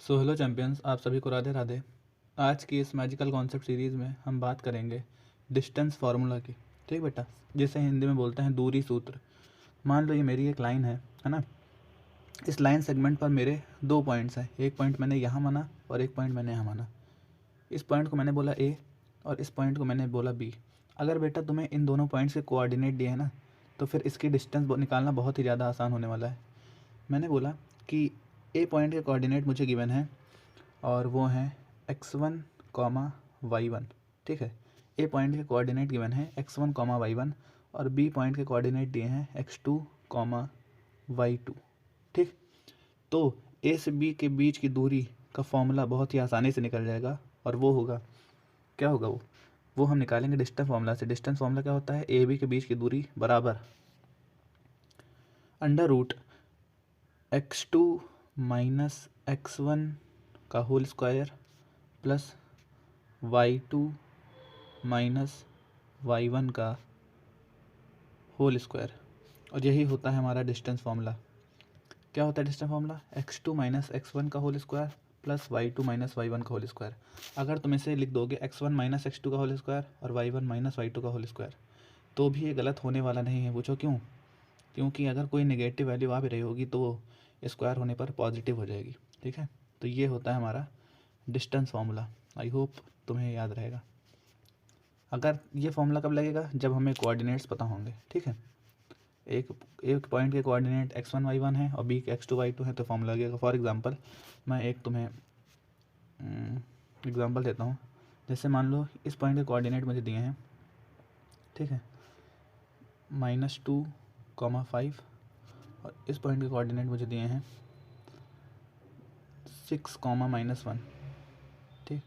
So hello champions, आप सभी को राधे राधे। आज की इस मैजिकल कॉन्सेप्ट सीरीज़ में हम बात करेंगे डिस्टेंस फार्मूला की। ठीक बेटा, जिसे हिंदी में बोलते हैं दूरी सूत्र। मान लो ये मेरी एक लाइन है ना। इस लाइन सेगमेंट पर मेरे दो पॉइंट्स हैं, एक पॉइंट मैंने यहाँ माना और एक पॉइंट मैंने यहाँ माना। इस पॉइंट को मैंने बोला ए और इस पॉइंट को मैंने बोला बी। अगर बेटा तुम्हें इन दोनों पॉइंट्स के कोऑर्डिनेट दिए हैं ना, तो फिर इसकी डिस्टेंस निकालना बहुत ही ज़्यादा आसान होने वाला है। मैंने बोला कि ए पॉइंट के कोऑर्डिनेट मुझे गिवन है और वो हैं x1, y1। ठीक है, ए पॉइंट के कोऑर्डिनेट गिवन है x1, y1 और बी पॉइंट के कोऑर्डिनेट दिए हैं x2, y2। ठीक, तो ए से बी के बीच की दूरी का फॉर्मूला बहुत ही आसानी से निकल जाएगा और वो होगा, क्या होगा वो हम निकालेंगे डिस्टेंस फार्मूला से। डिस्टेंस फार्मूला क्या होता है? ए बी के बीच की दूरी बराबर under root x2 minus x1 का whole square plus y2 minus y1 का होल स्क्वायर। और यही होता है हमारा डिस्टेंस फार्मूला। क्या होता है distance formula? x2 minus x1 का whole square plus y2 minus y1 का होल स्क्वायर। अगर तुम इसे लिख दोगे x1 माइनस x2 का होल स्क्वायर और y1 माइनस y2 का होल स्क्वायर, तो भी ये गलत होने वाला नहीं है। पूछो क्यों? क्योंकि अगर कोई नेगेटिव वैल्यू आ भी रही होगी तो वो स्क्वायर होने पर पॉजिटिव हो जाएगी। ठीक है, तो ये होता है हमारा डिस्टेंस फार्मूला। आई होप तुम्हें याद रहेगा। अगर ये फॉर्मूला कब लगेगा? जब हमें कोऑर्डिनेट्स पता होंगे। ठीक है, एक पॉइंट के कोऑर्डिनेट x1 y1 है और बी के x2 y2 है, तो फॉर्मूला लगेगा। फॉर एग्जांपल मैं एक तुम्हें एग्जांपल देता हूँ। जैसे मान लो इस पॉइंट के कोऑर्डिनेट मुझे दिए हैं, ठीक है, -2, 5 और इस पॉइंट के कोऑर्डिनेट मुझे दिए हैं 6, -1। ठीक,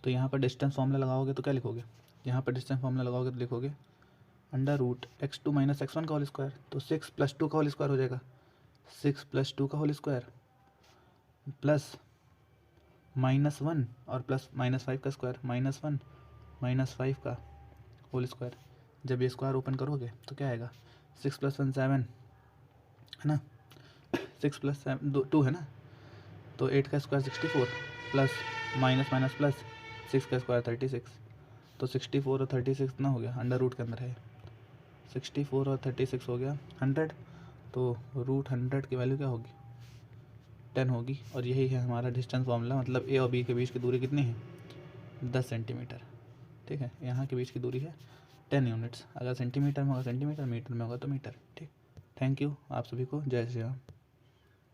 तो यहाँ पर डिस्टेंस फार्मूला लगाओगे तो क्या लिखोगे? यहाँ पर डिस्टेंस फार्मूला लगाओगे तो लिखोगे under root x2 minus x1 का होल स्क्वायर। तो 6 + 2 का होल स्क्वायर हो जाएगा, 6 + 2 का होल स्क्वायर प्लस -1 और प्लस -5 का स्क्वायर, -1 -5 का होल स्क्वायर। जब ये स्क्वायर ओपन करोगे तो क्या आएगा? 6 + 1 7 है ना, 6 + 7 2 है ना, तो 8 का square 64 plus minus minus plus 6 का स्क्वायर 36। तो 64 और 36 कितना हो गया? अंडर रूट के अंदर है 64 और 36 हो गया 100। तो √100 की वैल्यू क्या होगी? 10 होगी। और यही है हमारा डिस्टेंस फार्मूला। मतलब ए और बी के बीच की दूरी कितनी है? 10 सेंटीमीटर। ठीक है, यहाँ के बीच की दूरी है 10 यूनिट्स। अगर सेंटीमीटर में होगा सेंटीमीटर, मीटर में होगा तो मीटर। ठीक, थैंक यू आप सभी को। जय श्री राम।